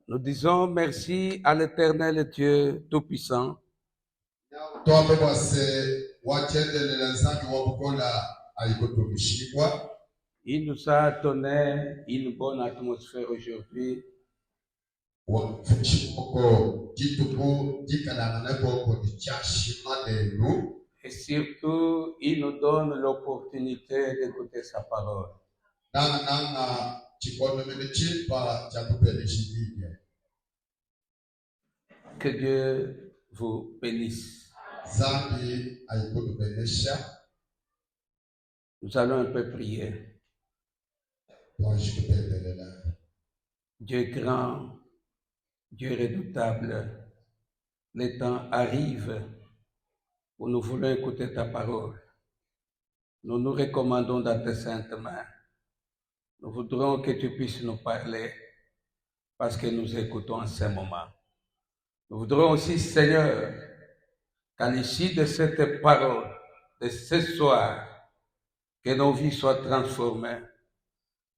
Nous disons merci à l'Éternel Dieu Tout-Puissant il nous a donné une bonne atmosphère aujourd'hui. Et surtout, il nous donne l'opportunité d'écouter sa parole. Que Dieu vous bénisse. Nous allons un peu prier. Dieu grand, Dieu redoutable, le temps arrive où nous voulons écouter ta parole. Nous nous recommandons dans tes saintes mains. Nous voudrons que tu puisses nous parler parce que nous écoutons en ce moment. Nous voudrons aussi, Seigneur, qu'à l'issue de cette parole, de ce soir, que nos vies soient transformées,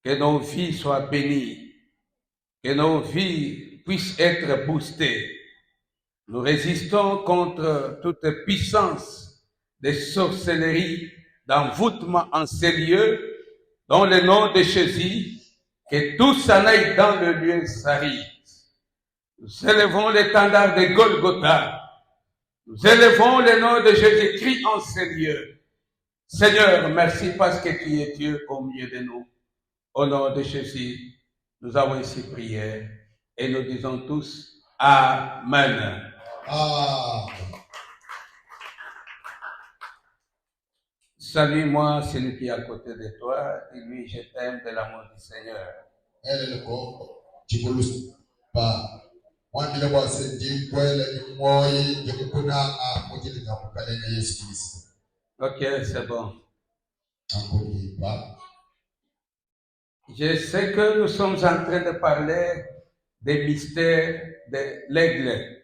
que nos vies soient bénies, que nos vies puissent être boostées. Nous résistons contre toute puissance de sorcellerie, d'envoûtement en ces lieux, dans le nom de Jésus, que tout s'en aille dans le lieu sacré. Nous élevons l'étendard de Golgotha. Nous élevons le nom de Jésus-Christ en ces lieux. Seigneur, merci parce que tu es Dieu au milieu de nous. Au nom de Jésus, nous avons ici prié et nous disons tous Amen. Salue-moi celui qui est à côté de toi, et lui, je t'aime de l'amour du Seigneur. Ok, c'est bon. Je sais que nous sommes en train de parler des mystères de l'aigle.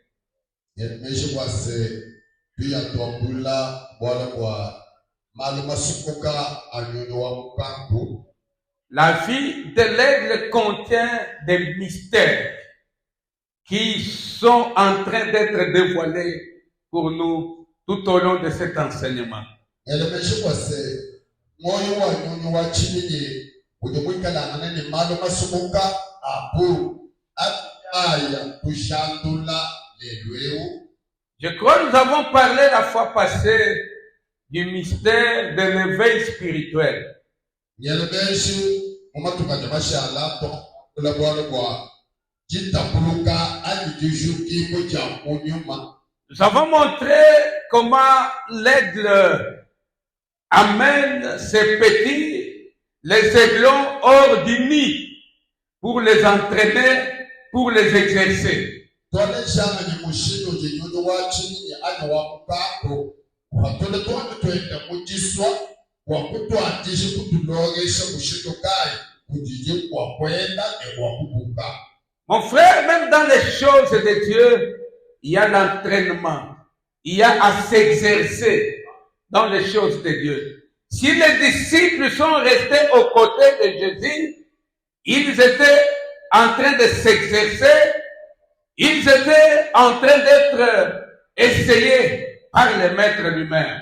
La vie de l'aigle contient des mystères qui sont en train d'être dévoilés pour nous tout au long de cet enseignement. Je crois que nous avons parlé la fois passée du mystère de l'éveil spirituel. Nous avons montré comment l'aigle amène ses petits, les aiglons, hors du nid pour les entraîner, pour les exercer. Mon frère, même dans les choses de Dieu, il y a l'entraînement. Il y a à s'exercer dans les choses de Dieu. Si les disciples sont restés aux côtés de Jésus, ils étaient en train de s'exercer, ils étaient en train d'être essayés par le Maître lui-même.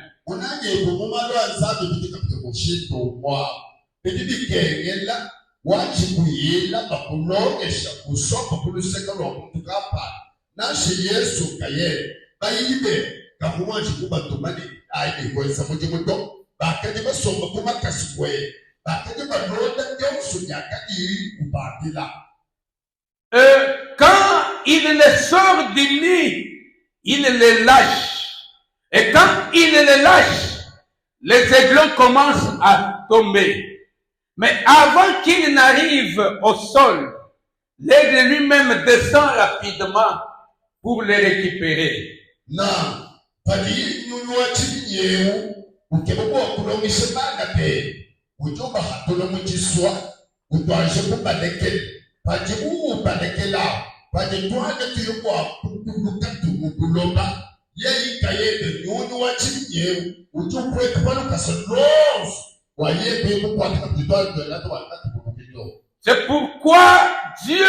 Quand il les sort du nid, il les lâche. Et quand il les lâche, les aiglons commencent à tomber. Mais avant qu'il n'arrive au sol, l'aigle lui-même descend rapidement pour les récupérer. C'est pourquoi Dieu,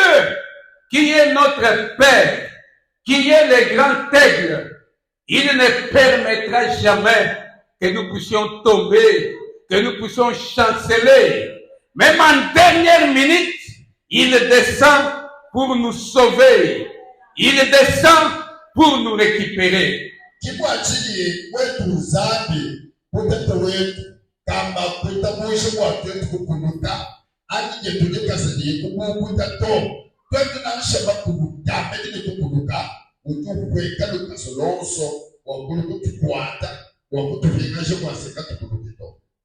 qui est notre Père, qui est le grand aigle, il ne permettra jamais que nous puissions tomber, que nous puissions chanceler. Même en dernière minute, il descend pour nous sauver. Il descend pour nous récupérer.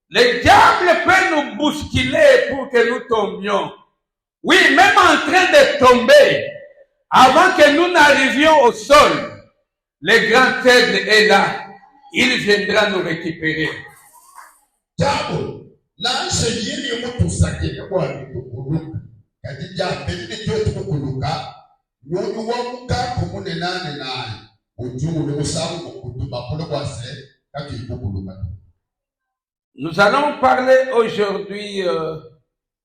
Le diable peut nous bousculer pour que nous tombions. Oui, même en train de tomber, avant que nous n'arrivions au sol, le grand aigle est là. Il viendra nous récupérer. Nous allons parler aujourd'hui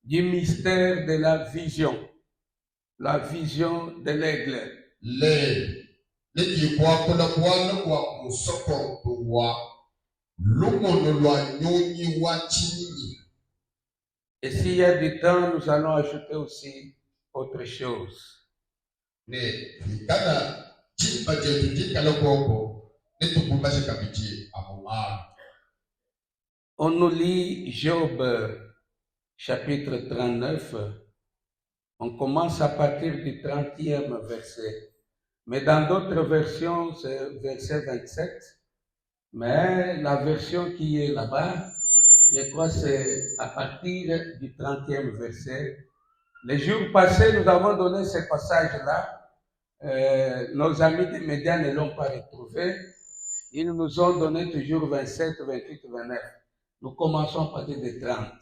du mystère de la vision de l'aigle. Et s'il y a du temps, nous allons ajouter aussi autre chose. On nous lit Job chapitre 39. On commence à partir du 30e verset. Mais dans d'autres versions, c'est verset 27. Mais la version qui est là-bas, je crois que c'est à partir du 30e verset. Les jours passés, nous avons donné ce passage-là. Nos amis des médias ne l'ont pas retrouvé. Ils nous ont donné toujours 27, 28, 29. Nous commençons à partir de 30.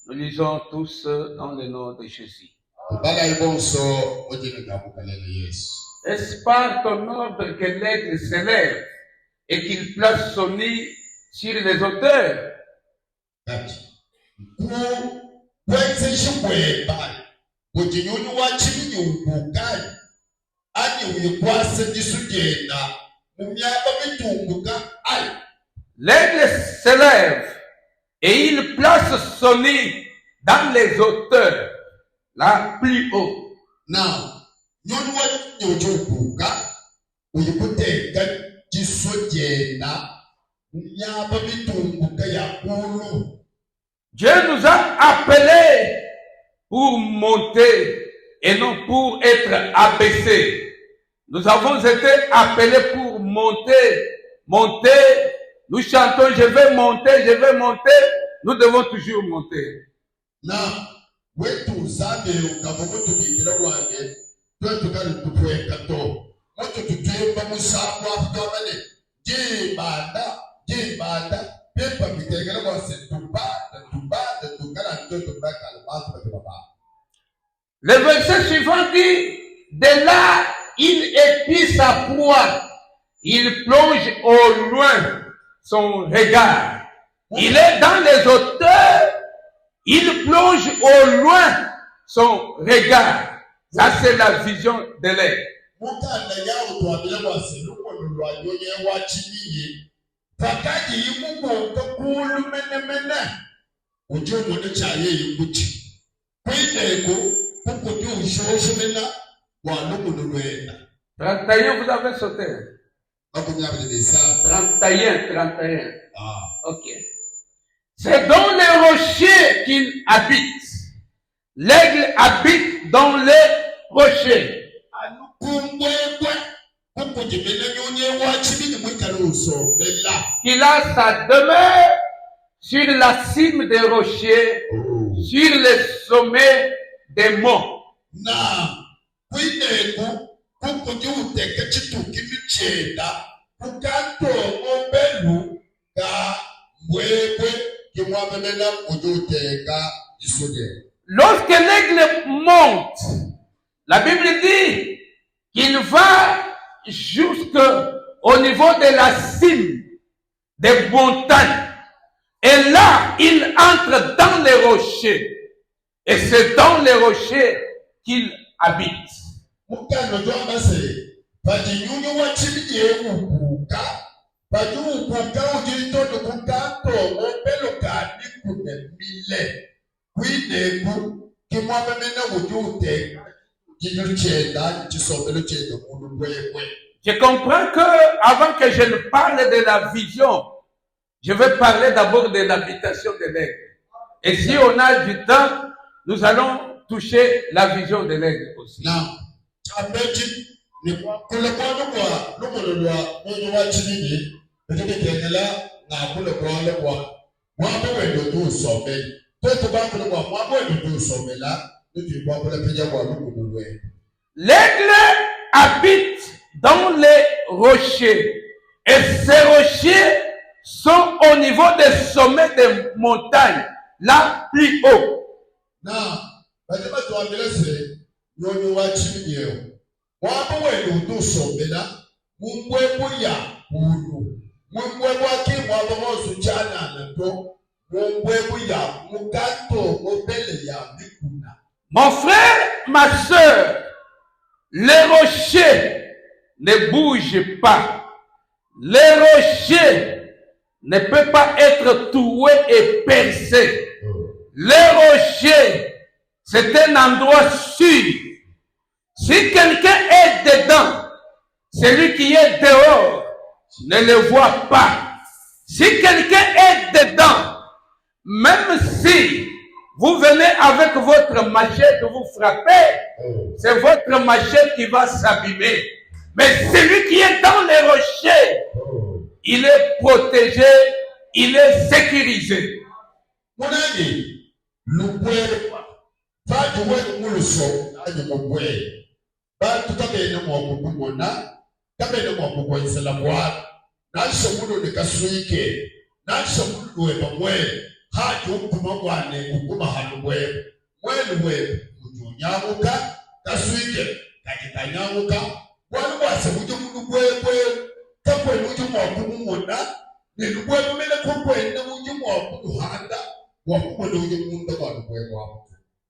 Nous lisons tous dans le nom de Jésus. Est-ce par ton ordre que l'aigle s'élève et qu'il place son nid sur les auteurs? L'aigle s'élève et il place son nid dans les hauteurs, là plus haut. Dieu nous a appelés pour monter et non pour être abaissés. Nous avons été appelés pour monter. Nous chantons, je vais monter. Nous devons toujours monter. Le verset suivant dit, de là, il épie sa proie. Il plonge au loin son regard. Il est dans les hauteurs. Il plonge au loin son regard. Ça, c'est la vision de l'aigle. Vous avez sauté. 31. Ok. C'est dans les rochers qu'il habite. L'aigle habite dans les rochers. Il a sa demeure sur la cime des rochers, sur les sommets des monts. kukuji uteke chituki vichenda kukanto ngobelu ga mwebwe kimwamenena kuji uteka isuge. Lorsque l'aigle monte, la Bible dit qu'il va jusqu'au niveau de la cime des montagnes. Et là, il entre dans les rochers. Et c'est dans les rochers qu'il habite. Je comprends que avant que je ne parle de la vision, je vais parler d'abord de l'habitation de l'aigle. Et si on a du temps, nous allons toucher la vision de l'aigle aussi. L'aigle habite dans les rochers. Et ces rochers sont au niveau des sommets des montagnes, là plus haut. Mon frère, ma soeur, les rochers ne bougent pas. Les rochers ne peuvent pas être troués et percés. Les rochers, c'est un endroit sûr. Si quelqu'un est dedans, celui qui est dehors ne le voit pas. Si quelqu'un est dedans, même si vous venez avec votre machette, vous frappez, c'est votre machette qui va s'abîmer. Mais celui qui est dans les rochers, il est protégé, il est sécurisé.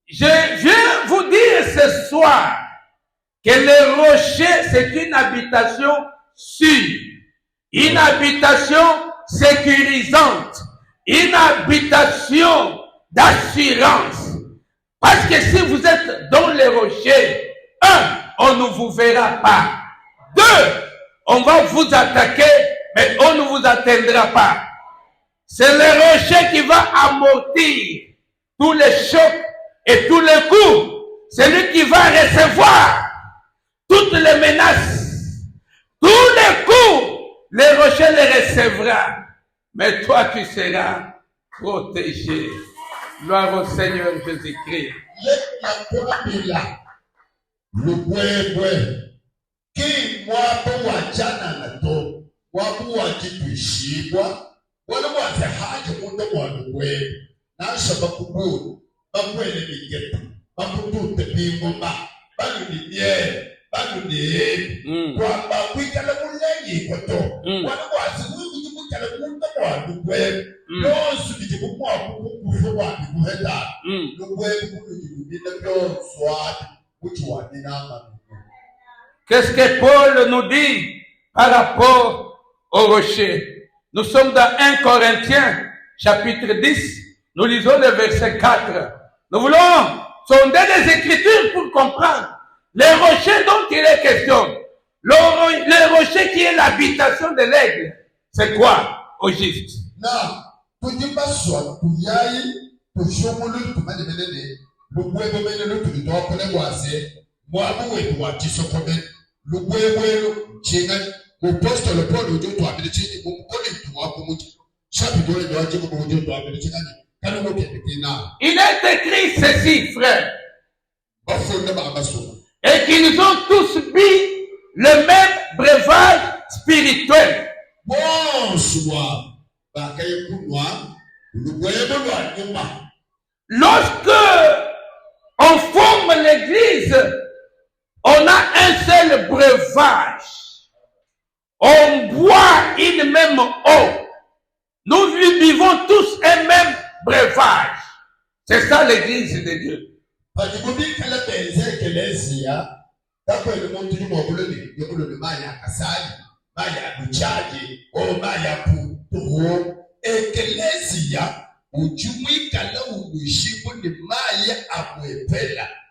Je viens vous dire ce soir que le rocher, c'est une habitation sûre, une habitation sécurisante, une habitation d'assurance. Parce que si vous êtes dans les rochers, un, on ne vous verra pas. Deux, on va vous attaquer, mais on ne vous atteindra pas. C'est le rocher qui va amortir tous les chocs et tous les coups. C'est lui qui va recevoir toutes les menaces, tous les coups. Le rocher les recevra. Mais toi, tu seras protégé. Gloire au Seigneur Jésus-Christ. Qu'est-ce que Paul nous dit par rapport au rocher? Nous sommes dans 1 Corinthiens, chapitre 10. Nous lisons le verset 4. Nous voulons sonder les Écritures pour comprendre les rochers dont il est question. Le rocher qui est l'habitation de l'aigle, c'est quoi au juste? Il est écrit ceci, frère, et qu'ils ont tous mis le même breuvage spirituel. Bonsoir. Lorsque on forme l'église, on a un seul breuvage. On boit une même eau. Nous vivons tous un même breuvage. C'est ça l'église de Dieu.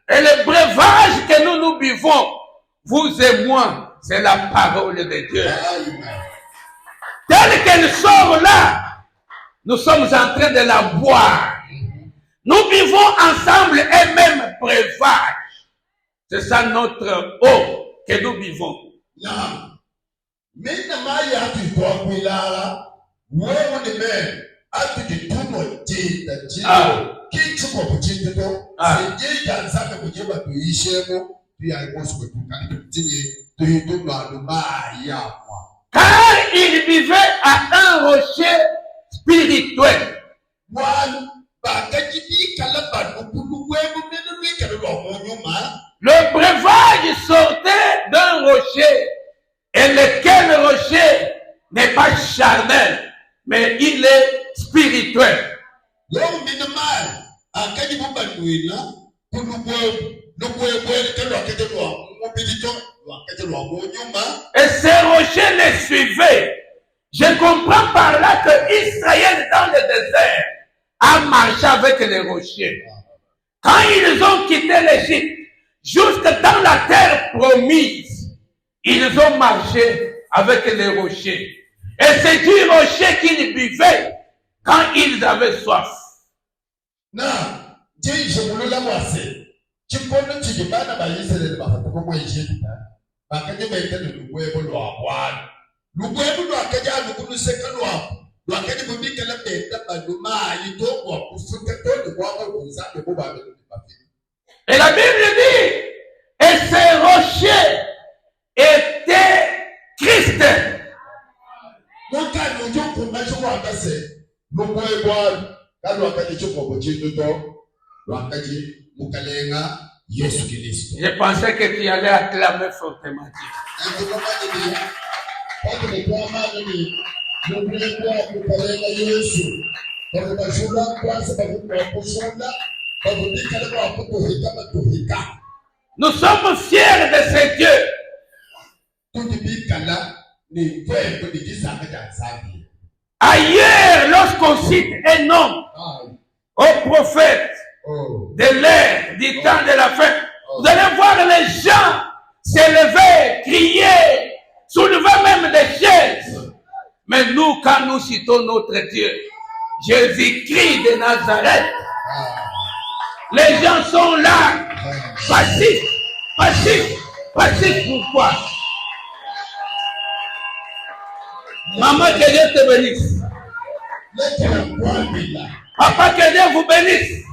Et le breuvage que nous buvons, vous et moi, c'est la parole de Dieu. Telle qu'elle sort là, nous sommes en train de la boire. Nous vivons ensemble un même breuvage. C'est ça notre eau que nous vivons. Car il vivait à un rocher spirituel. Le breuvage sortait d'un rocher, et lequel rocher n'est pas charnel, mais il est spirituel. Et ces rochers les suivaient. Je comprends par là que Israël dans le désert a marché avec les rochers. Quand ils ont quitté l'Égypte, jusque dans la terre promise, ils ont marché avec les rochers. Et c'est du rocher qu'ils buvaient quand ils avaient soif. Et la Bible dit, et ces rochers étaient Christ. Je pensais que tu allais acclamer fortement Dieu. Nous sommes fiers de ce Dieu. Ailleurs, lorsqu'on cite un homme au prophète de l'ère, du temps de la fin, vous allez voir les gens s'élever, crier, soulever même des chaises. Mais nous, quand nous citons notre Dieu, Jésus-Christ de Nazareth, les gens sont là, passifs, passifs, passifs. Pourquoi? Maman, que Dieu te bénisse. Papa, que Dieu vous bénisse.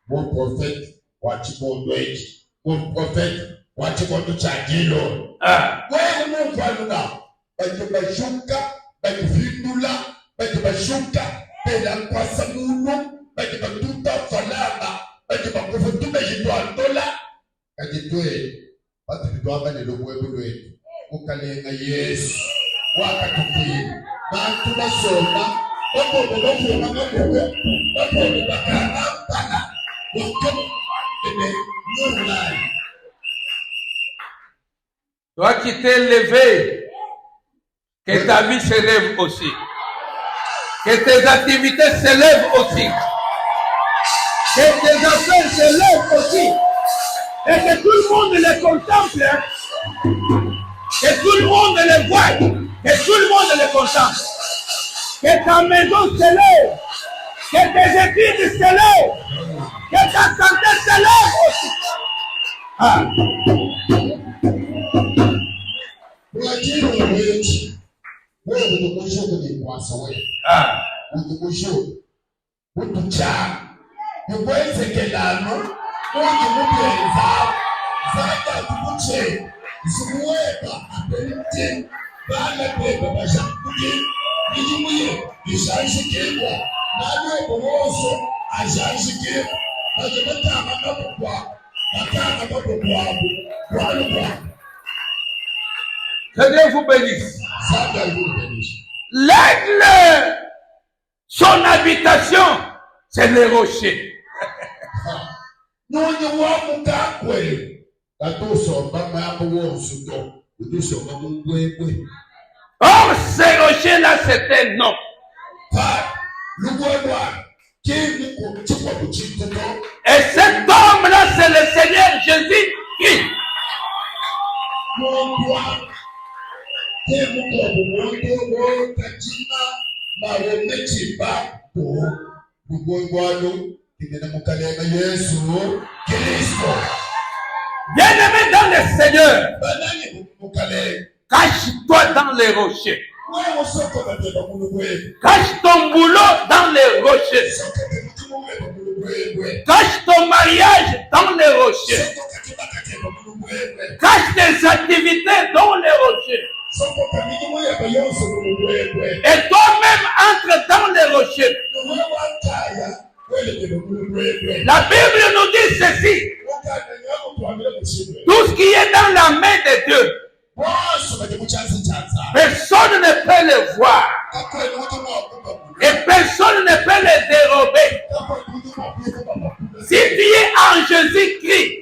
Mon prophète, mon prophète, Toi qui t'es levé, que ta vie s'élève aussi. Que tes activités s'élèvent aussi. Que tes affaires s'élèvent aussi. Et que tout le monde les contemple. Que tout le monde les voit. Que tout le monde les contemple. Que ta maison s'élève. Que tes études s'élèvent. Que ta santé s'élève aussi. Ah. Ache, Zumueba, Apelite, Bala Beba, Bajakuye, Nijimuye, Ijanjikebwa, Nano Bomoso, Ajanjikebwa, Bajabata Makapwa, Matana Kapwa, Walwa. Que Dieu vous bénisse. Ça va vous bénir. L'aigle, son habitation, c'est les rochers. Non, il y a un peu Or, ces rochers-là, c'était non. Et cet homme-là, c'est le Seigneur Jésus-Christ. Bien-aimé dans le Seigneur, cache-toi dans les rochers. Cache ton boulot dans les rochers. Cache ton mariage dans les rochers. Cache tes activités dans les rochers. Et toi-même entre dans les rochers. La Bible nous dit ceci. Tout ce qui est dans la main de Dieu, personne ne peut le voir. Et personne ne peut le dérober. Si tu es en Jésus-Christ,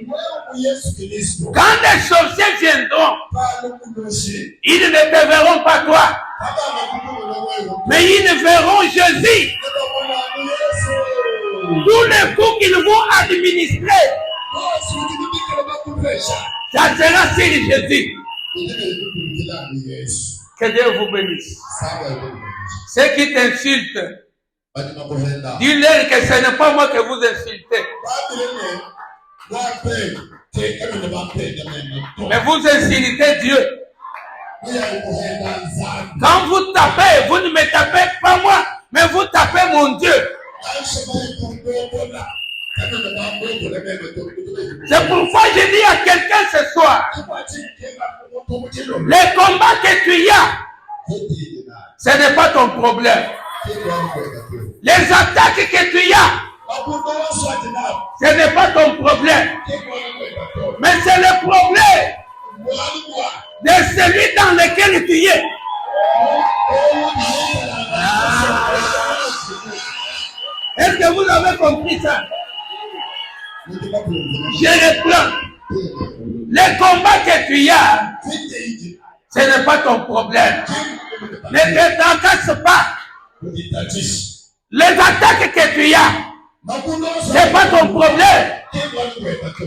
quand les sorciers viendront, ils ne te verront pas toi, mais ils ne verront Jésus. Tous les coups qu'ils vont administrer, ça sera sur Jésus. Que Dieu vous bénisse. Ceux qui t'insultent, dis-leur que ce n'est pas moi que vous insultez. Mais vous insultez Dieu. Quand vous tapez, vous ne me tapez pas moi, mais vous tapez mon Dieu. C'est pourquoi je dis à quelqu'un ce soir, les combats que tu as, ce n'est pas ton problème. Les attaques que tu as, ce n'est pas ton problème. Mais c'est le problème de celui dans lequel tu es. Est-ce que vous avez compris ça? Je reprends. Les combats que tu as, ce n'est pas ton problème. Ne te tracasse pas. Les attaques que tu as, ce n'est pas ton problème.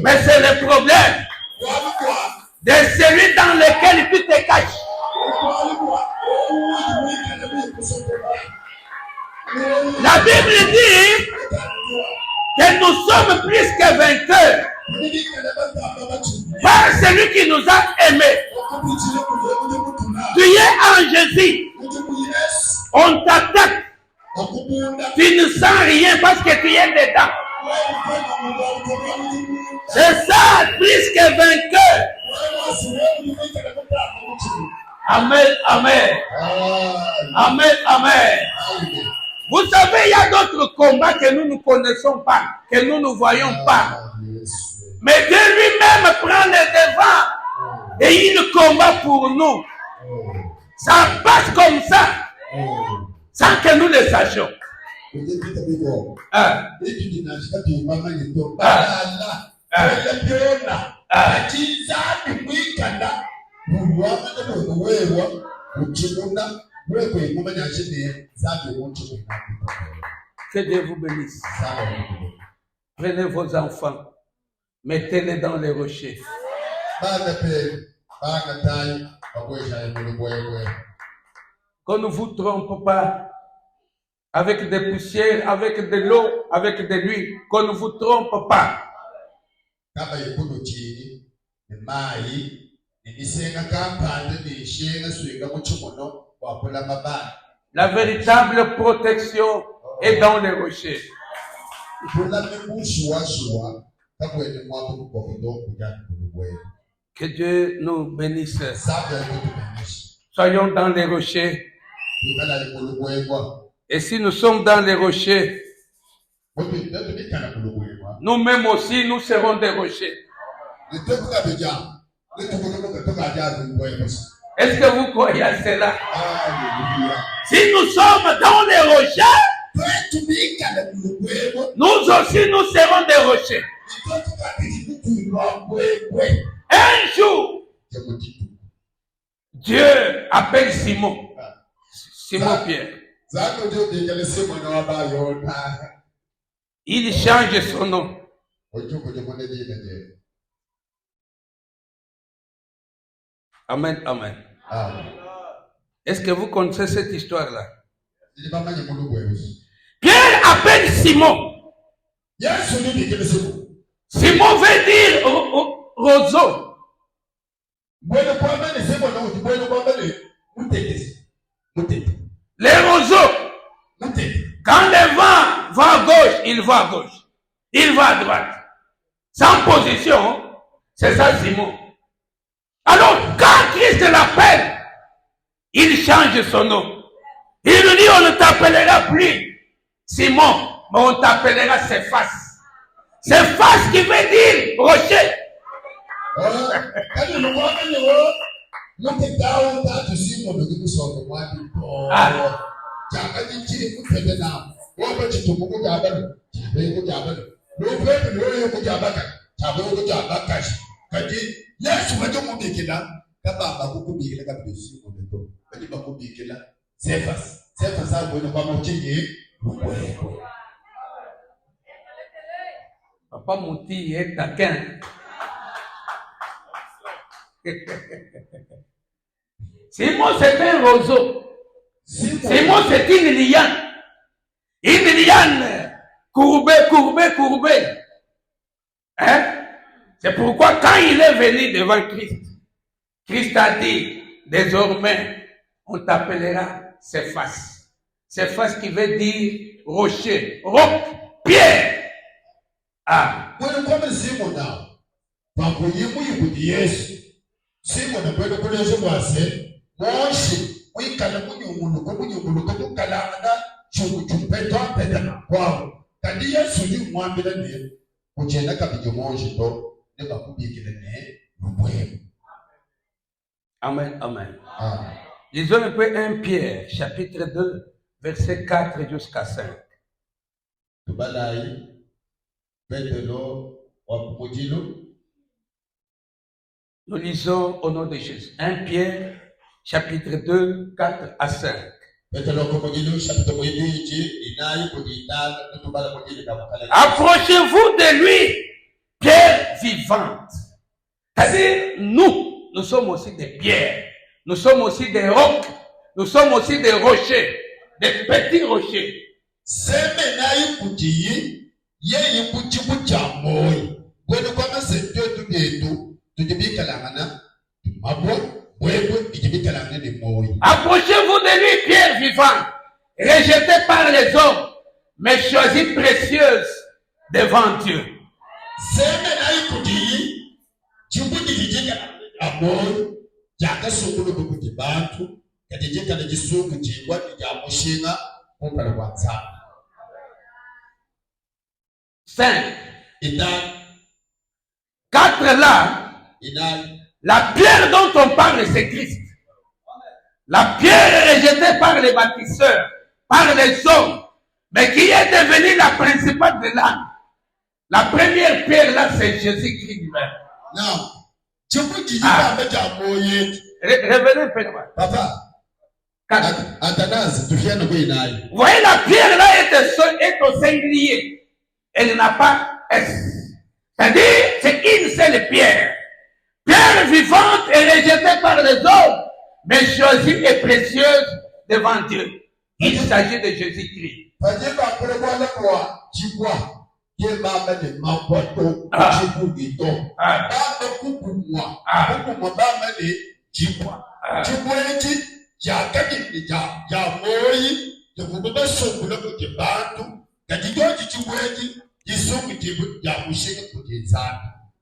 Mais c'est le problème de celui dans lequel tu te caches. La Bible dit que nous sommes plus que vainqueurs par celui qui nous a aimés. Tu es en Jésus. On t'attaque. Tu ne sens rien parce que tu es dedans. C'est ça, plus que vainqueur. Amen, amen. Amen, amen. Vous savez, il y a d'autres combats que nous ne connaissons pas, que nous ne voyons pas. Mais Dieu lui-même prend le devant et il combat pour nous. Ça passe comme ça, sans que nous le sachions. Que Dieu vous bénisse. Prenez vos enfants, mettez-les dans les rochers. Qu'on ne vous trompe pas avec des poussières, avec de l'eau, avec de l'huile. Qu'on ne vous trompe pas. La véritable protection est dans les rochers. Que Dieu nous bénisse. Sabe muito bem. Soyons dans les rochers. Ikala likulugwegwa. Et si nous sommes dans les rochers, Wote ndio nikana kulugwegwa. nous-mêmes aussi, nous serons des rochers. Nitoka beja. Nitoka kutoka ajabu ngwegwa. Est-ce que vous croyez à cela? Alléluia. Si nous sommes dans les rochers, nous aussi nous serons des rochers. Un jour, Dieu appelle Simon. Simon Pierre. Il change son nom. Amen, amen. Est-ce que vous connaissez cette histoire-là? Pierre appelle Simon. Simon veut dire roseau. Les roseaux. Quand le vent va à gauche, il va à gauche. Il va à droite. Sans position, c'est ça Simon. Alors, quand Christ l'appelle, il change son nom. Il lui dit, on ne t'appellera plus Simon, mais on t'appellera Cephas. Cephas qui veut dire rocher. Papa Mouti est taquin. Simon, c'est un roseau. Simon, c'est une liane. Une liane courbée. Hein? C'est pourquoi quand il est venu devant Christ, Christ a dit, désormais, on t'appellera Cephas. Cephas qui veut dire rocher, roc, pierre. Ah. Amen, amen. Lisons un peu 1 Pierre, chapitre 2, verset 4 jusqu'à 5. Nous lisons au nom de Jésus. 1 Pierre, chapitre 2, 4 à 5. Approchez-vous de lui, pierre vivante. C'est-à-dire, nous sommes aussi des pierres. Nous sommes aussi des rocs. Nous sommes aussi des rochers. Des petits rochers. Approchez-vous de lui, pierre vivante, rejetée par les hommes, mais choisie précieuse devant Dieu. Cinq. 4 là, la pierre dont on parle, c'est Christ. La pierre est rejetée par les bâtisseurs, par les hommes, mais qui est devenue la principale de l'âme. La première pierre là, c'est Jésus-Christ lui-même. Non. Révélez un peu. Papa. Athanase, tu viens de voir. Vous voyez, la pierre là est au singulier. Elle n'a pas S. C'est-à-dire, c'est une seule pierre. Pierre vivante et rejetée par les hommes, mais choisie et précieuse devant Dieu. Il s'agit de Jésus-Christ.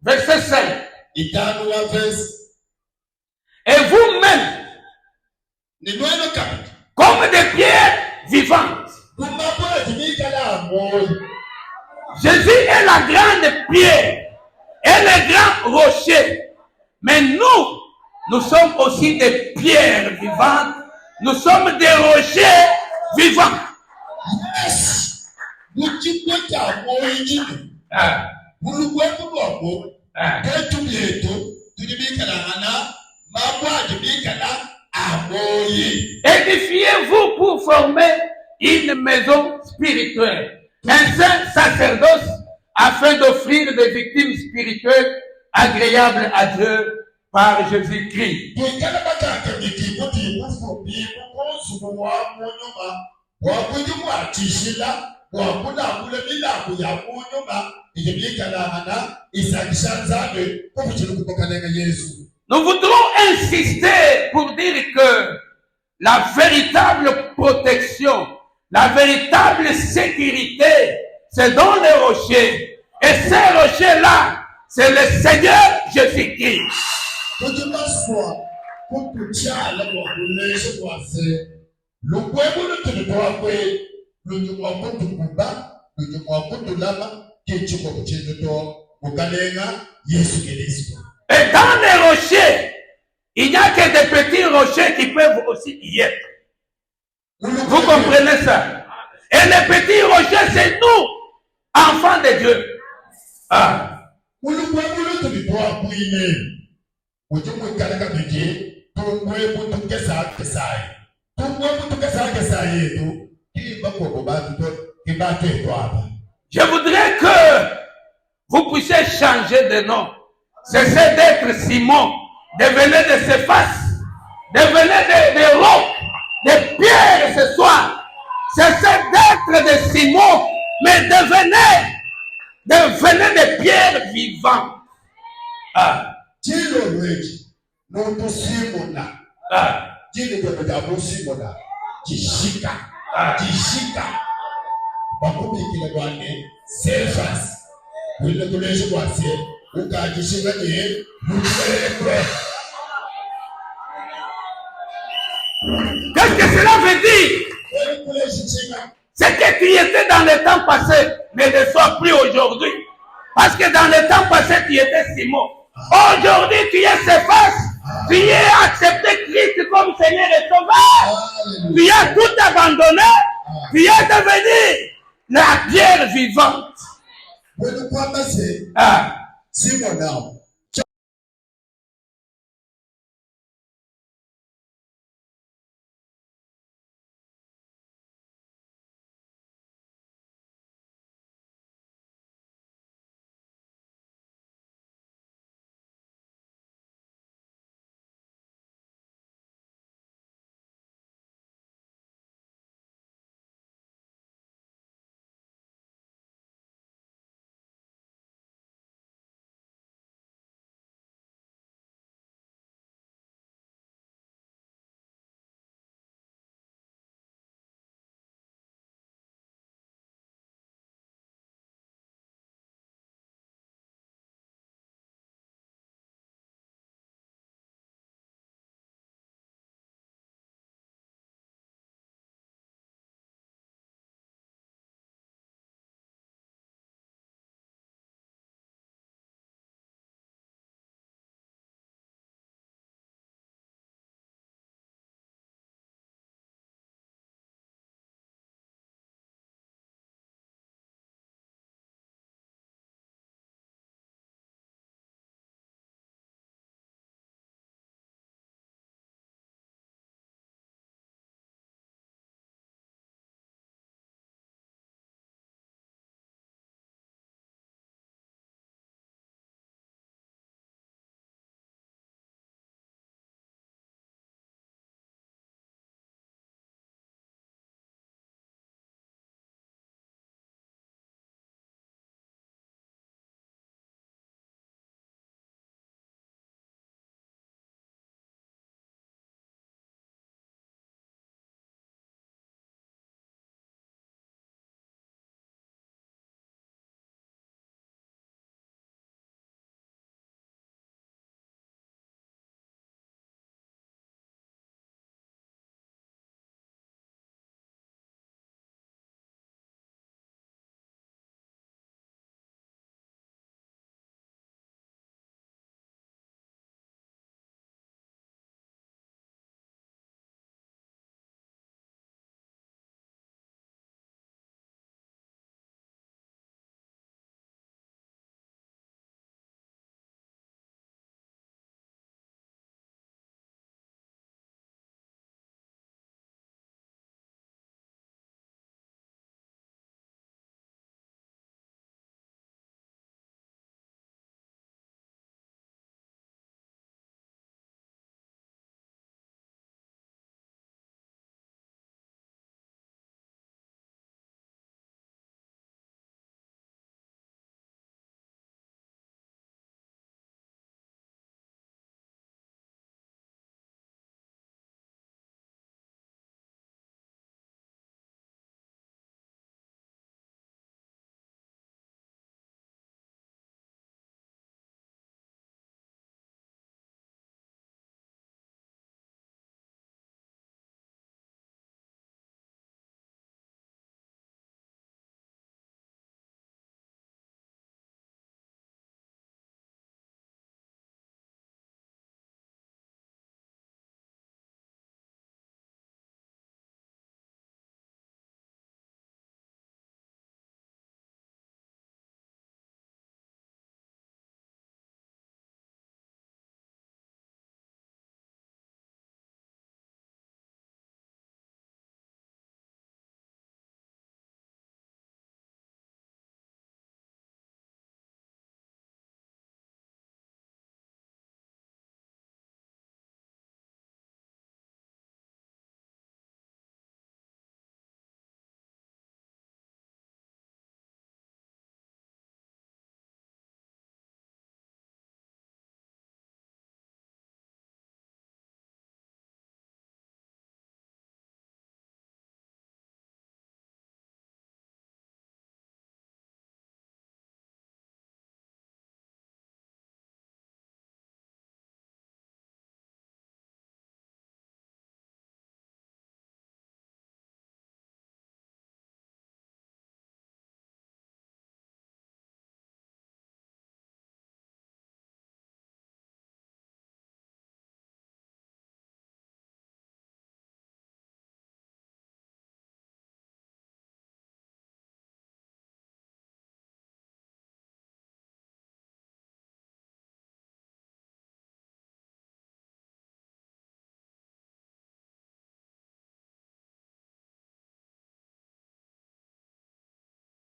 Verset 5. itano wa verse. Et vous-même, Ninoeno kapita. comme des pierres vivantes. Kumabona dimikala moyo. Jésus est la grande pierre et le grand rocher. Mais nous sommes aussi des pierres vivantes. Nous sommes des rochers vivants. Yes. Muchikweta moyo. Mulugwetu lwako. Tetu byetu tudimikala ngana mabwa dimikala amoyi. Édifiez-vous pour former une maison spirituelle, un saint sacerdoce, afin d'offrir des victimes spirituelles agréables à Dieu par Jésus-Christ. Nous voudrons insister pour dire que la véritable protection, la véritable sécurité, c'est dans les rochers. Et ces rochers-là, c'est le Seigneur Jésus-Christ. Et dans les rochers, il n'y a que des petits rochers qui peuvent aussi y être. Vous comprenez ça? Et les petits rochers, c'est nous, enfants de Dieu. Ah. Je voudrais que vous puissiez changer de nom. Cessez d'être Simon. Devenez de Céphas. Devenez des rocs, des pierres ce soir. Cessez d'être de Simon, mais devenez des pierres vivantes. Ah. Qu'est-ce que cela veut dire? C'est que tu étais dans le temps passé, mais ne sois plus aujourd'hui. Parce que dans le temps passé, tu étais Simon. Aujourd'hui, tu es Céphas. Tu as accepté Christ comme Seigneur et Sauveur. Tu as tout abandonné. Tu es devenu la pierre vivante. Ah. Simon now.